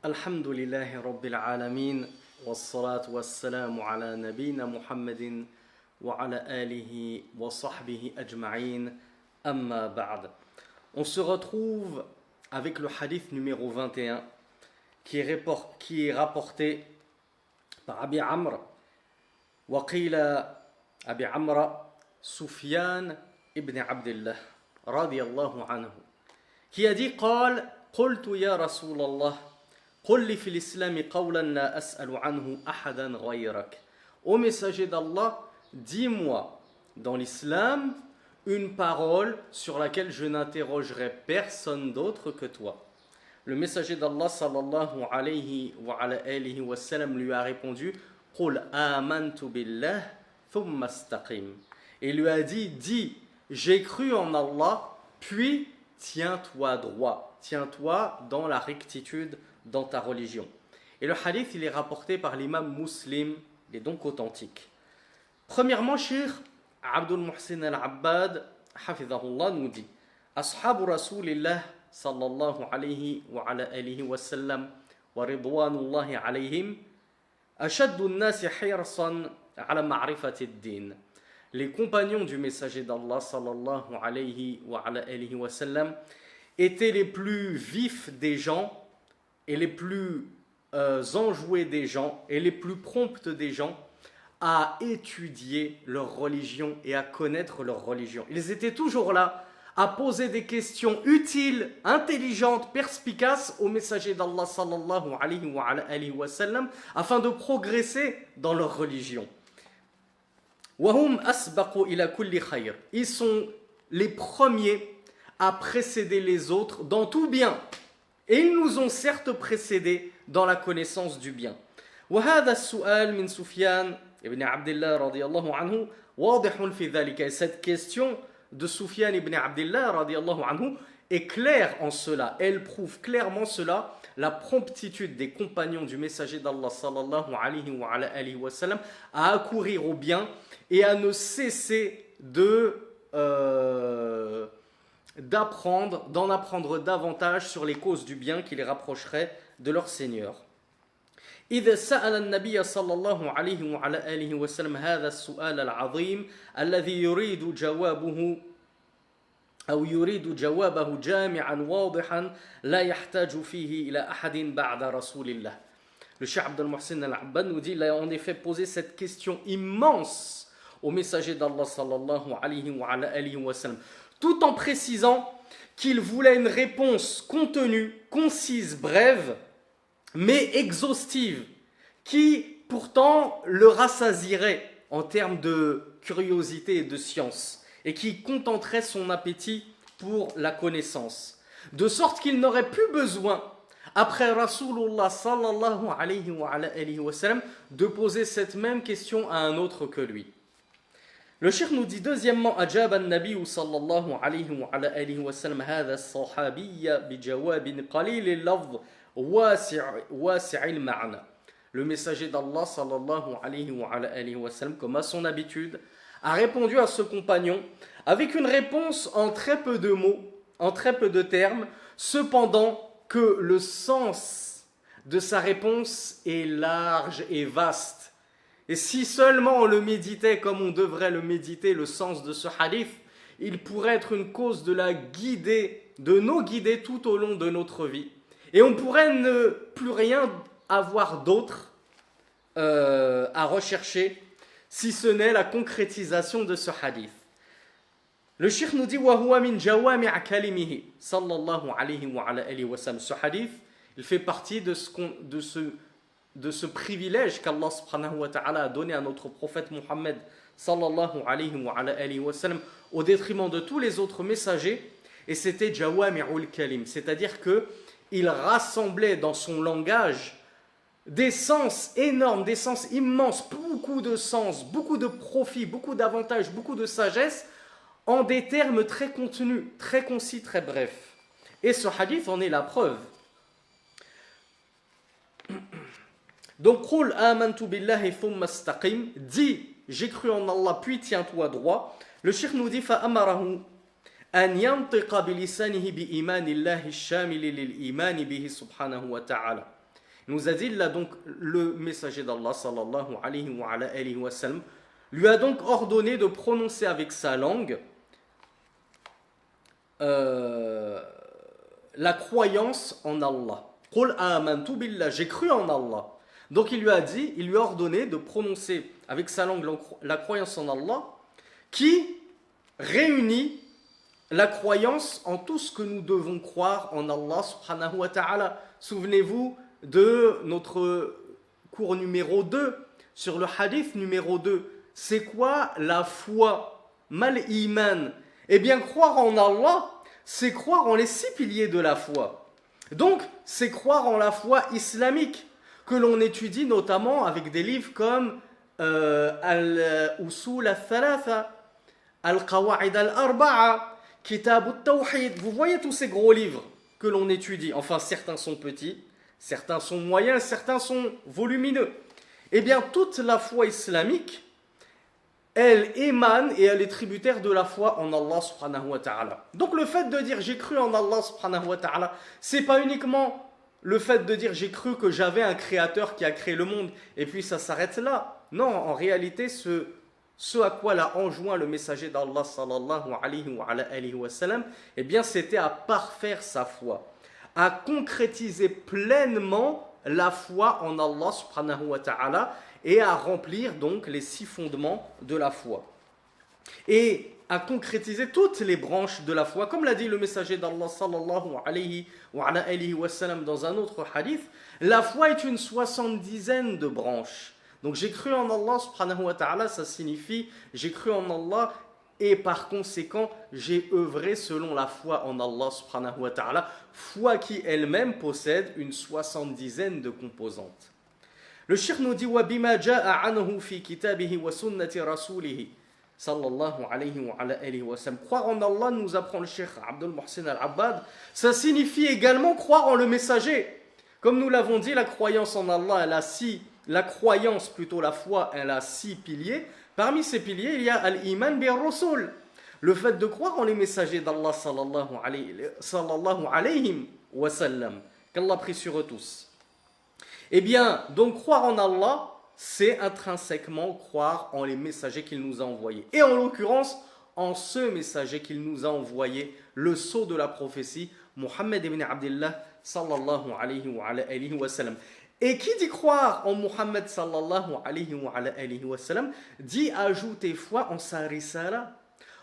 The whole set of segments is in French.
الحمد لله رب العالمين والصلاة والسلام على نبينا محمد وعلى آله وصحبه أجمعين أما بعد. On se retrouve avec le hadith numéro 21 qui est rapporté par Abi Amr وقيل أبي عمرو سفيان ibn Abdullah رضي الله عنه qui a dit قال قلت يا رسول الله قل لي في الإسلام قولا لا أسأل عنه أحدا غيرك. Ô messager d'Allah, dis-moi dans l'islam une parole sur laquelle je n'interrogerai personne d'autre que toi. Le messager d'Allah sallallahu alayhi wa ala alihi wa sallam lui a répondu قل آمنت بالله ثم استقم. Et lui a dit, dis, j'ai cru en Allah, puis tiens-toi droit, tiens-toi dans la rectitude dans ta religion. Et le hadith, il est rapporté par l'imam Muslim, il est donc authentique. Premièrement, Cheikh Abdul Muhsin al-Abbad, hafidhahullah, nous dit Ashabu Rasulillah sallallahu alayhi wa ala alihi wa sallam wa ridwanullahi alayhim ashaddu an-nasi hirsan ala ma'rifati ad-din. Les compagnons du messager d'Allah sallallahu alayhi wa ala alihi wa sallam étaient les plus vifs des gens et les plus enjoués des gens et les plus promptes des gens à étudier leur religion et à connaître leur religion. Ils étaient toujours là à poser des questions utiles, intelligentes, perspicaces au messager d'Allah sallallahu alayhi wa sallam afin de progresser dans leur religion. وَهُمْ أَسْبَقُوا إِلَى كُلِّ خَيْرٍ. Ils sont les premiers à précéder les autres dans tout bien. Et ils nous ont certes précédés dans la connaissance du bien. وهذا السؤال من سفيان ibn Abdullah radiyallahu anhu واضح في ذلك. Et cette question de Sufyan ibn Abdullah radiyallahu anhu est claire en cela. Elle prouve clairement cela, la promptitude des compagnons du messager d'Allah sallallahu alayhi wa sallam à accourir au bien et à ne cesser d'en apprendre davantage sur les causes du bien qui les rapprocheraient de leur Seigneur. إذا سأل النبي صلى الله عليه وعلى آله وسلم هذا السؤال العظيم الذي يريد جوابه جامعا واضحا لا يحتاج فيه إلى أحد بعد رسول الله. Le Cheikh Abdul Muhsin al-Abbad nous dit, il a en effet posé cette question immense au messager d'Allah sallallahu alayhi wa sallam, tout en précisant qu'il voulait une réponse contenue, concise, brève, mais exhaustive, qui pourtant le rassasierait en termes de curiosité et de science, et qui contenterait son appétit pour la connaissance, de sorte qu'il n'aurait plus besoin, après Rasulullah sallallahu alayhi wa sallam, de poser cette même question à un autre que lui. Le cheikh nous dit deuxièmement, أجاب النبي صلى الله عليه وعلى آله وسلم هذا الصحابي بجواب قليل اللفظ واسع المعنى. Le messager d'Allah sallallahu alayhi wa sallam, comme à son habitude, a répondu à ce compagnon avec une réponse en très peu de mots, en très peu de termes, cependant que le sens de sa réponse est large et vaste. Et si seulement on le méditait comme on devrait le méditer, le sens de ce hadith, il pourrait être une cause de nous guider tout au long de notre vie. Et on pourrait ne plus rien avoir d'autre à rechercher, si ce n'est la concrétisation de ce hadith. Le cheikh nous dit وَهُوَ مِنْ جَوَامِعَ كَلِمِهِ صلى الله عليه وسلم. Ce hadith, il fait partie de ce privilège qu'Allah subhanahu wa ta'ala a donné à notre prophète Muhammad sallallahu alayhi wa sallam au détriment de tous les autres messagers, et c'était jawami'ul kalim, c'est-à-dire que il rassemblait dans son langage des sens énormes, des sens immenses, beaucoup de sens, beaucoup de profit, beaucoup d'avantages, beaucoup de sagesse en des termes très contenus, très concis, très brefs. Et ce hadith en est la preuve. Donc, قُلْ آمَنْتُ بِاللَّهِ ثُمَّ اسْتَقِمْ, dis, j'ai cru en Allah, puis tiens-toi droit. Le cheikh nous dit فَأَمَرَهُ أن ينطق بلسانه بإيمان الله الشامل للإيمان به سبحانه وتعالى. nous a dit, là donc le messager d'Allah sallallahu alayhi wa sallam lui a donc ordonné de prononcer avec sa langue la croyance en Allah. Qul amantu billah, j'ai cru en Allah. Donc il lui a ordonné de prononcer avec sa langue la croyance en Allah, qui réunit la croyance en tout ce que nous devons croire en Allah subhanahu wa ta'ala. Souvenez-vous de notre cours numéro 2, sur le hadith numéro 2. C'est quoi la foi? Mal iman. Eh bien, croire en Allah, c'est croire en les 6 piliers de la foi. Donc, c'est croire en la foi islamique, que l'on étudie notamment avec des livres comme Al-Usul al-Thalatha, Al-Qawa'id al-Arba'a, Kitab al-Tawhid. Vous voyez tous ces gros livres que l'on étudie. Enfin, certains sont petits, certains sont moyens, certains sont volumineux. Eh bien, toute la foi islamique, elle émane et elle est tributaire de la foi en Allah subhanahu wa ta'ala. Donc le fait de dire j'ai cru en Allah subhanahu wa ta'ala, c'est pas uniquement le fait de dire j'ai cru que j'avais un créateur qui a créé le monde et puis ça s'arrête là. Non, en réalité, ce à quoi l'a enjoint le messager d'Allah sallallahu alayhi wa sallam, eh bien c'était à parfaire sa foi, à concrétiser pleinement la foi en Allah subhanahu wa ta'ala et à remplir donc les 6 fondements de la foi. Et à concrétiser toutes les branches de la foi, comme l'a dit le messager d'Allah sallallahu alayhi wa sallam dans un autre hadith, la foi est une 70aine de branches. Donc j'ai cru en Allah subhanahu wa ta'ala, ça signifie j'ai cru en Allah et par conséquent j'ai œuvré selon la foi en Allah subhanahu wa ta'ala, foi qui elle-même possède une 70aine de composantes. Le cheikh nous dit وَبِمَا جَاءَ عَنْهُ فِي كِتَابِهِ وَسُنَّةِ رَسُولِهِ sallallahu alayhi wa sallam. Croire en Allah, nous apprend le cheikh Abdul Muhsin al-Abbad, ça signifie également croire en le messager. Comme nous l'avons dit, la croyance en Allah, la foi, elle a 6 piliers. Parmi ces piliers, il y a al-iman bir-rusul, le fait de croire en les messagers d'Allah sallallahu alayhi wa sallam, qu'Allah prie sur eux tous. Eh bien, donc croire en Allah, c'est intrinsèquement croire en les messagers qu'il nous a envoyés. Et en l'occurrence, en ce messager qu'il nous a envoyé, le sceau de la prophétie, Muhammad ibn Abdillah sallallahu alayhi wa sallam. Et qui dit croire en Muhammad sallallahu alayhi wa sallam, dit ajouter foi en sa risala,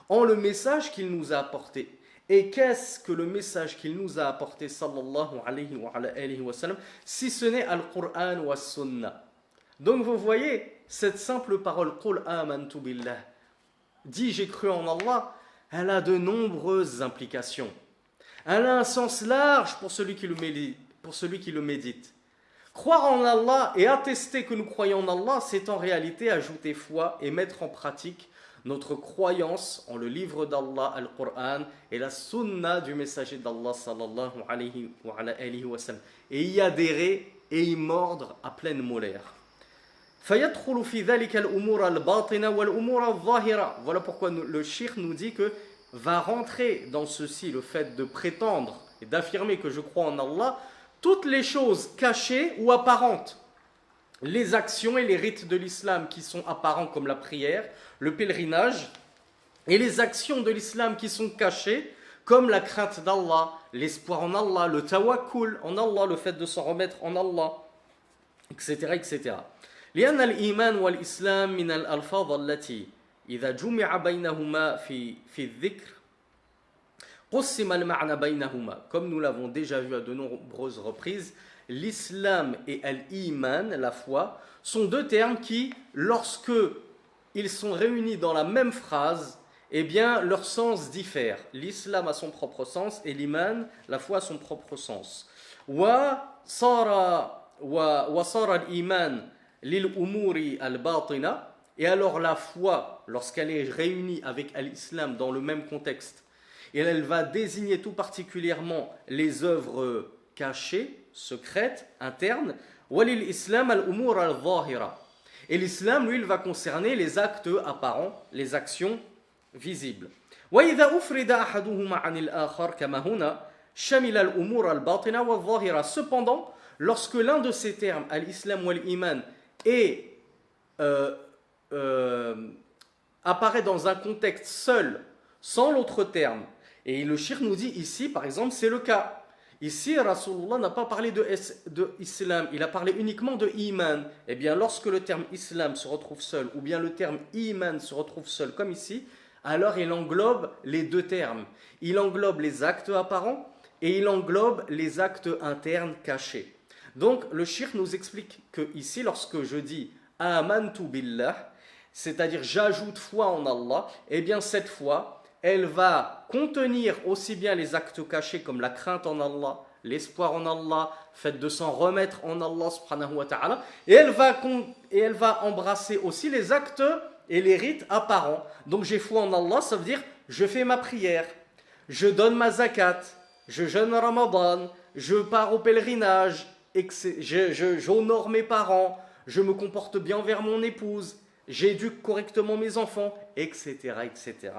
en le message qu'il nous a apporté. Et qu'est-ce que le message qu'il nous a apporté sallallahu alayhi wa sallam, si ce n'est al-Qur'an wa sunnah. Donc vous voyez, cette simple parole Qul amantu billah, dit j'ai cru en Allah, elle a de nombreuses implications. Elle a un sens large pour celui qui le médite. Croire en Allah et attester que nous croyons en Allah, c'est en réalité ajouter foi et mettre en pratique notre croyance en le livre d'Allah, Al-Qur'an, et la sunna du messager d'Allah sallallahu alayhi wa sallam. Et y adhérer et y mordre à pleine molaire. فَيَدْخُلُ فِي ذَلِكَ الْأُمُورَ الْبَاطِنَةَ وَالْأُمُورَ الظَّاهِرَةَ. Voilà pourquoi le cheikh nous dit que va rentrer dans ceci le fait de prétendre et d'affirmer que je crois en Allah, toutes les choses cachées ou apparentes. Les actions et les rites de l'islam qui sont apparents comme la prière, le pèlerinage, et les actions de l'islam qui sont cachées comme la crainte d'Allah, l'espoir en Allah, le tawakkul en Allah, le fait de s'en remettre en Allah, etc. etc. لأن الإيمان والإسلام من الألفاظ التي إذا جمع بينهما في الذكر قسم المعنى بينهما. Comme nous l'avons déjà vu à de nombreuses reprises, l'islam et al-iman, la foi, sont 2 termes qui, lorsque ils sont réunis dans la même phrase, eh bien, leur sens diffère. L'islam a son propre sens et l'iman, la foi, a son propre sens. وصار الإيمان للأمور الباطنة. Et alors la foi, lorsqu'elle est réunie avec l'islam dans le même contexte, et elle va désigner tout particulièrement les œuvres cachées, secrètes, internes. وَلِلْإِسْلَامَ الْأُمُورَ الظَّاهِرَةِ. Et l'islam, lui, il va concerner les actes apparents, les actions visibles. وَإِذَا أُفْرِدَ أَحَدُهُمَا عَنِ الْآخَرِ كَمَا هُنَا شَمِلَ الْأُمُورَ الْبَاطِنَةَ وَالظَّاهِرَةَ. Cependant, lorsque l'un de ces termes, al-Islam ou al-Iman, est, euh, euh, apparaît dans un contexte seul, sans l'autre terme, et le shirk nous dit ici, par exemple, c'est le cas. Ici, Rasulullah n'a pas parlé de Islam, il a parlé uniquement de Iman. Eh bien, lorsque le terme Islam se retrouve seul, ou bien le terme Iman se retrouve seul, comme ici, alors il englobe les deux termes. Il englobe les actes apparents et il englobe les actes internes cachés. Donc, le shirk nous explique que ici, lorsque je dis Amantu billah, c'est-à-dire j'ajoute foi en Allah, eh bien, cette foi, elle va contenir aussi bien les actes cachés comme la crainte en Allah, l'espoir en Allah, fait de s'en remettre en Allah subhanahu wa ta'ala, et elle va embrasser aussi les actes et les rites apparents. Donc j'ai foi en Allah, ça veut dire je fais ma prière, je donne ma zakat, je jeûne Ramadan, je pars au pèlerinage, j'honore mes parents, je me comporte bien envers mon épouse, j'éduque correctement mes enfants, etc., etc.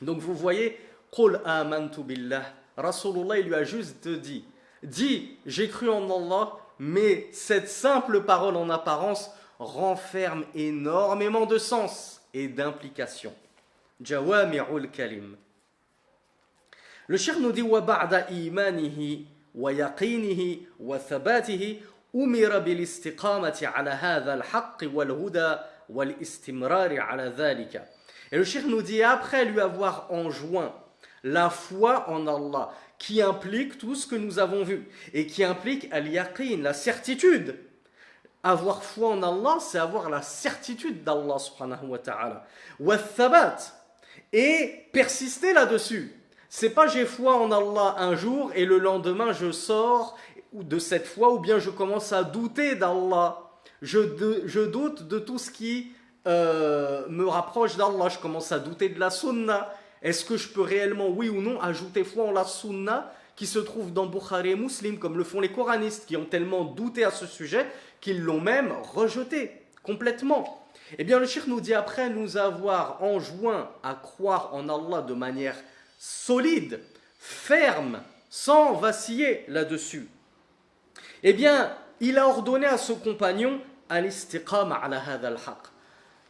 Donc vous voyez, Qul amantu billah. Rasulullah il lui a juste dit, j'ai cru en Allah, mais cette simple parole en apparence renferme énormément de sens et d'implications. Jawami'ul kalim. Le cheikh nous dit wa ba'da imanihi wa yaqinihi wa thabatihi umira bil istiqamati ala hadha al haqq wal huda wal istimrari ala dhalika. Et le cheikh nous dit, après lui avoir enjoint la foi en Allah, qui implique tout ce que nous avons vu, et qui implique al-yaqin, la certitude. Avoir foi en Allah, c'est avoir la certitude d'Allah subhanahu wa ta'ala. Wa thabat, et persister là-dessus. C'est pas j'ai foi en Allah un jour et le lendemain je sors de cette foi, ou bien je commence à douter d'Allah. Je doute de tout ce qui me rapproche d'Allah, je commence à douter de la sunna. Est-ce que je peux réellement, oui ou non, ajouter foi en la sunna qui se trouve dans Bukhari et Muslim, comme le font les coranistes, qui ont tellement douté à ce sujet qu'ils l'ont même rejeté complètement. Eh bien, le cheikh nous dit, après nous avoir enjoint à croire en Allah de manière solide, ferme, sans vaciller là-dessus, eh bien, il a ordonné à ce compagnon al-istiqama ala hadha al-haq,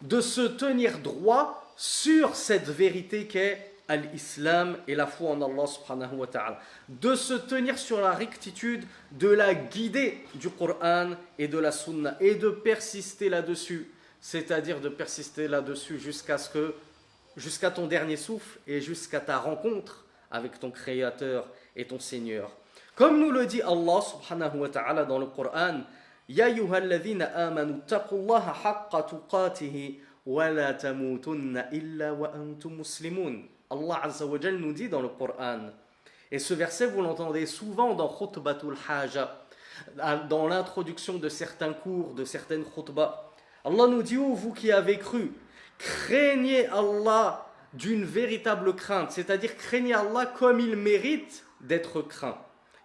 de se tenir droit sur cette vérité qu'est l'islam et la foi en Allah subhanahu wa ta'ala, de se tenir sur la rectitude, de la guider du Coran et de la Sunna, et de persister là-dessus, c'est-à-dire de persister là-dessus jusqu'à ton dernier souffle et jusqu'à ta rencontre avec ton Créateur et ton Seigneur. Comme nous le dit Allah subhanahu wa ta'ala dans le Coran, Ya ayyuhalladhina amanu taqullaha haqqa tuqatihi wa la tamutunna illa wa antum muslimun. Allah Azza wa Jal nous dit dans le Coran, et ce verset vous l'entendez souvent dans Khutbatul Haja, dans l'introduction de certains cours, de certaines khutbas. Allah nous dit, oh vous qui avez cru, craignez Allah d'une véritable crainte, c'est-à-dire craignez Allah comme il mérite d'être craint,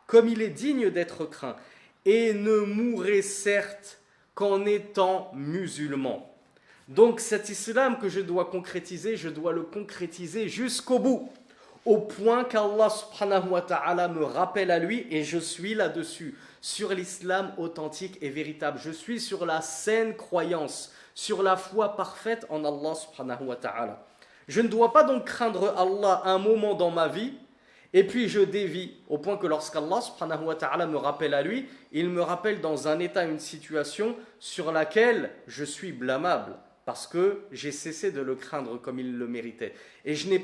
comme il est digne d'être craint, et ne mourrez certes qu'en étant musulman. Donc cet islam que je dois concrétiser, je dois le concrétiser jusqu'au bout, au point qu'Allah subhanahu wa ta'ala me rappelle à lui, et je suis là-dessus, sur l'islam authentique et véritable. Je suis sur la saine croyance, sur la foi parfaite en Allah subhanahu wa ta'ala. Je ne dois pas donc craindre Allah un moment dans ma vie, et puis je dévie, au point que lorsqu'Allah subhanahu wa ta'ala me rappelle à lui, il me rappelle dans un état, une situation sur laquelle je suis blâmable, parce que j'ai cessé de le craindre comme il le méritait. Et je n'ai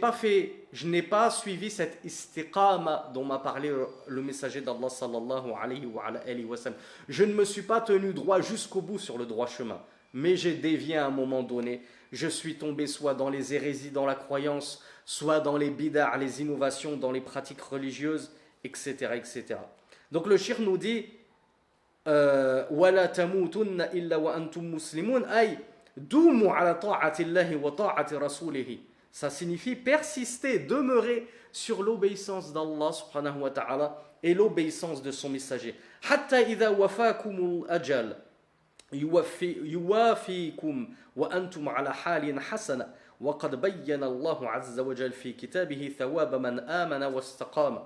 pas suivi cette istiqama dont m'a parlé le messager d'Allah sallallahu alayhi wa sallam. Je ne me suis pas tenu droit jusqu'au bout sur le droit chemin, mais j'ai dévié à un moment donné. Je suis tombé soit dans les hérésies, dans la croyance, soit dans les bid'a, les innovations, dans les pratiques religieuses, etc. etc. Donc le shir nous dit وَلَا تَمُوتُنَّ إِلَّا وَأَنْتُمْ مُسْلِمُونَ أي دوموا على طاعة الله وطاعة رسوله. Ça signifie persister, demeurer sur l'obéissance d'Allah subhanahu wa ta'ala et l'obéissance de son messager. حتى إذا وفاكم الأجل يوافيكم وأنتم على حال حسنة وقد بين الله عز وجل في كتابه ثواب من آمن واستقام.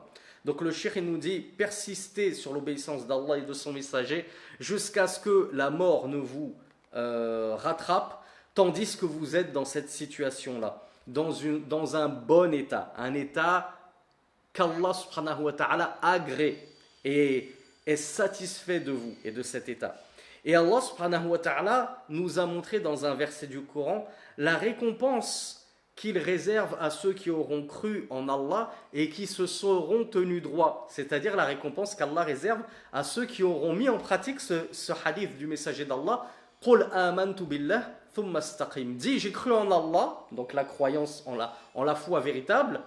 Donc le cheikh nous dit, persistez sur l'obéissance d'Allah et de son messager jusqu'à ce que la mort ne vous rattrape, tandis que vous êtes dans cette situation-là, dans un bon état, un état qu'Allah subhanahu wa ta'ala agrée et est satisfait de vous et de cet état. Et Allah subhanahu wa ta'ala nous a montré dans un verset du Coran la récompense qu'il réserve à ceux qui auront cru en Allah et qui se seront tenus droit, c'est-à-dire la récompense qu'Allah réserve à ceux qui auront mis en pratique ce hadith du messager d'Allah. Qul amantu billah thumma istaqim. Dis, j'ai cru en Allah, donc la croyance en la foi véritable,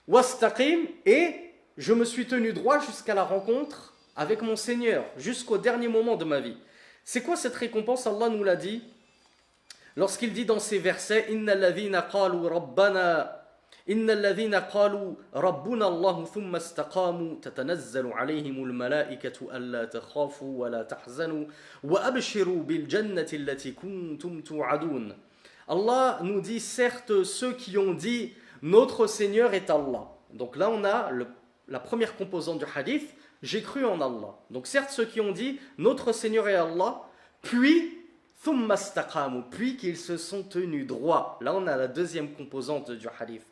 wastaqim, et je me suis tenu droit jusqu'à la rencontre avec mon Seigneur, jusqu'au dernier moment de ma vie. C'est quoi cette récompense? Allah nous l'a dit lorsqu'il dit dans ces versets, innal ladhina qalu rabbuna Allah thumma istaqamu tatanazzalu alayhimul malaikatu alla takhafu wa la tahzanu wa abshiru bil jannati allati kuntum tu'adun. Allah nous dit, certes, ceux qui ont dit notre Seigneur est Allah. Donc là on a la première composante du hadith, j'ai cru en Allah. Donc certes, ceux qui ont dit notre Seigneur est Allah, puis thumma istaqamu, puis qu'ils se sont tenus droit. Là on a la deuxième composante du hadith.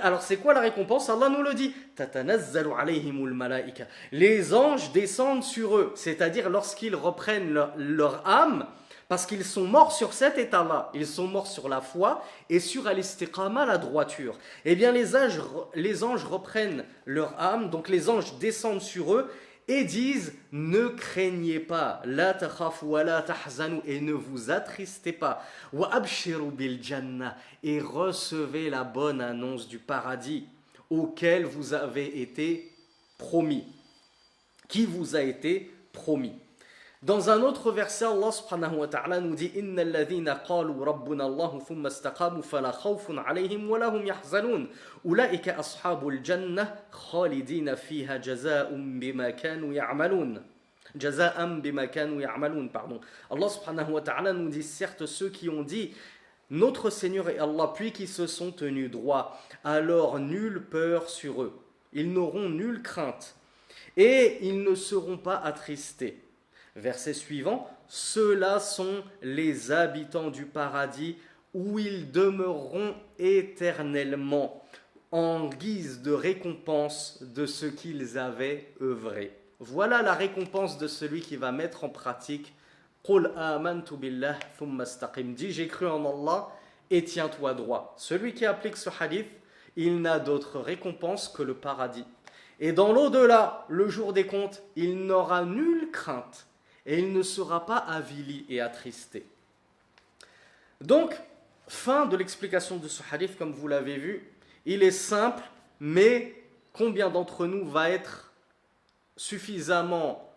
Alors c'est quoi la récompense? Allah nous le dit, tatanazzalu alayhimul malaika. Les anges descendent sur eux, c'est-à-dire lorsqu'ils reprennent leur âme, parce qu'ils sont morts sur cet état-là, ils sont morts sur la foi et sur al-istiqama, la droiture. Eh bien les anges reprennent leur âme, donc les anges descendent sur eux et disent, ne craignez pas, la takhafu wa la tahzanu, et ne vous attristez pas, wa abshiru bil jannah, et recevez la bonne annonce du paradis auquel vous avez été promis, qui vous a été promis. Dans un autre verset, Allah subhanahu wa ta'ala nous dit, innal ladhina qalu rabbuna Allah thumma istaqamu fala khawfun alayhim wa lahum yahzanun ulaika ashabul jannah khalidina fiha jazaa'un bima kanu ya'malun. Pardon. Allah subhanahu wa ta'ala nous dit, certes, ceux qui ont dit notre Seigneur est Allah, puis qui se sont tenus droit, alors nulle peur sur eux, ils n'auront nulle crainte et ils ne seront pas attristés. Verset suivant, ceux-là sont les habitants du paradis où ils demeureront éternellement en guise de récompense de ce qu'ils avaient œuvré. Voilà la récompense de celui qui va mettre en pratique Qul amantu billah thumma istaqim. Dis, j'ai cru en Allah et tiens-toi droit. Celui qui applique ce hadith, il n'a d'autre récompense que le paradis. Et dans l'au-delà, le jour des comptes, il n'aura nulle crainte et il ne sera pas avili et attristé. Donc, fin de l'explication de ce hadith, comme vous l'avez vu, il est simple, mais combien d'entre nous va être suffisamment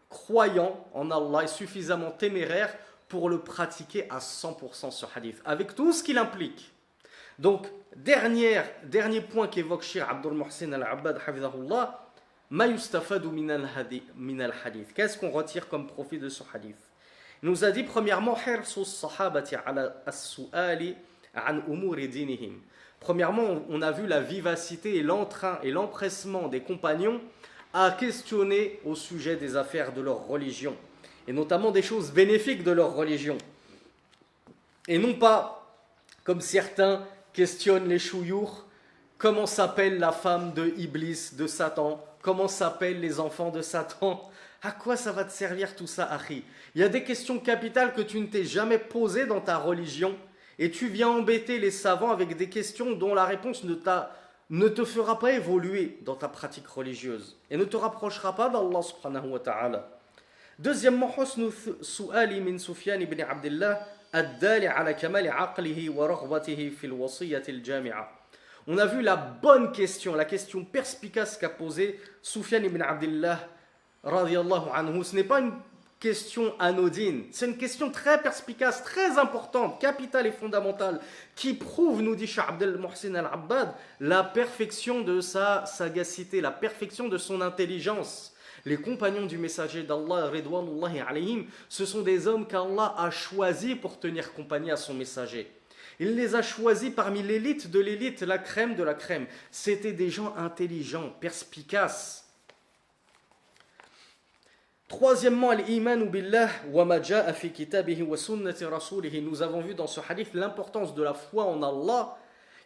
croyant en Allah et suffisamment téméraire pour le pratiquer à 100% ce hadith, avec tout ce qu'il implique. Donc, dernier point qu'évoque Cheikh Abdul Muhsin Al-Abbad, hafizahullah, ma yustafadu min al-hadith. Qu'est-ce qu'on retire comme profit de ce hadith? Il nous a dit premièrement, hirsus sahabati ala as-su'ali an umuri dinihim. Premièrement, on a vu la vivacité et l'entrain et l'empressement des compagnons à questionner au sujet des affaires de leur religion, et notamment des choses bénéfiques de leur religion. Et non pas, comme certains questionnent les chouyours, comment s'appelle la femme de Iblis, de Satan, comment s'appellent les enfants de Satan. À quoi ça va te servir tout ça, Akhi? Il y a des questions capitales que tu ne t'es jamais posées dans ta religion, et tu viens embêter les savants avec des questions dont la réponse ne te fera pas évoluer dans ta pratique religieuse et ne te rapprochera pas d'Allah subhanahu wa ta'ala. Deuxièmement, husnu su'ali min Sufyan ibn Abdullah ad-dali ala kamali aqlihi wa raghbatihi fil wasiyyati al-jami'a. On a vu la bonne question, la question perspicace qu'a posée Sufyan ibn Abdullah radiyallahu anhu. Ce n'est pas une question anodine, c'est une question très perspicace, très importante, capitale et fondamentale, qui prouve, nous dit Cheikh Abdel Mohsin Al-Abbad, la perfection de sa sagacité, la perfection de son intelligence. Les compagnons du messager d'Allah, Ridwanullahi alayhim, ce sont des hommes qu'Allah a choisis pour tenir compagnie à son messager. Il les a choisis parmi l'élite de l'élite, la crème de la crème. C'était des gens intelligents, perspicaces. Troisièmement, al-iman billah wa ma ja'a fi kitabihi wa sunnati rasulih. Nous avons vu dans ce hadith l'importance de la foi en Allah,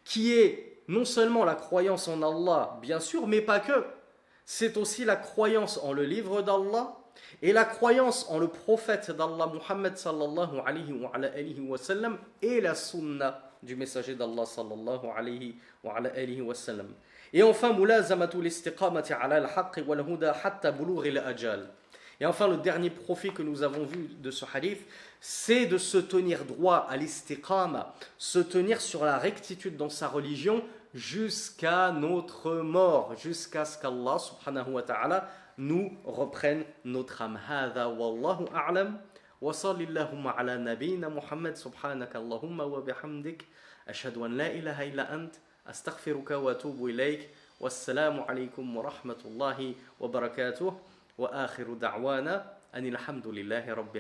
qui est non seulement la croyance en Allah, bien sûr, mais pas que. C'est aussi la croyance en le livre d'Allah et la croyance en le prophète d'Allah, Muhammad sallallahu alayhi wa sallam, et la sunna du messager d'Allah sallallahu alayhi wa sallam. Et enfin, mulazamatul istiqamati ala al-haqq wal huda hatta bulugh al-ajal. Et enfin, le dernier profit que nous avons vu de ce hadith, c'est de se tenir droit à l'istiqama, se tenir sur la rectitude dans sa religion jusqu'à notre mort, jusqu'à ce qu'Allah subhanahu wa ta'ala nous reprenne notre âme. Hadha wallahu a'lam wa sallallahu ala nabiyyina Muhammad subhanaka Allahumma wa bihamdik ashhadu an la ilaha illa ant astaghfiruka wa atubu ilayk wassalamu alaykum wa rahmatullahi wa barakatuh wa akhiru da'wana anil hamdulillahi rabbil alamin.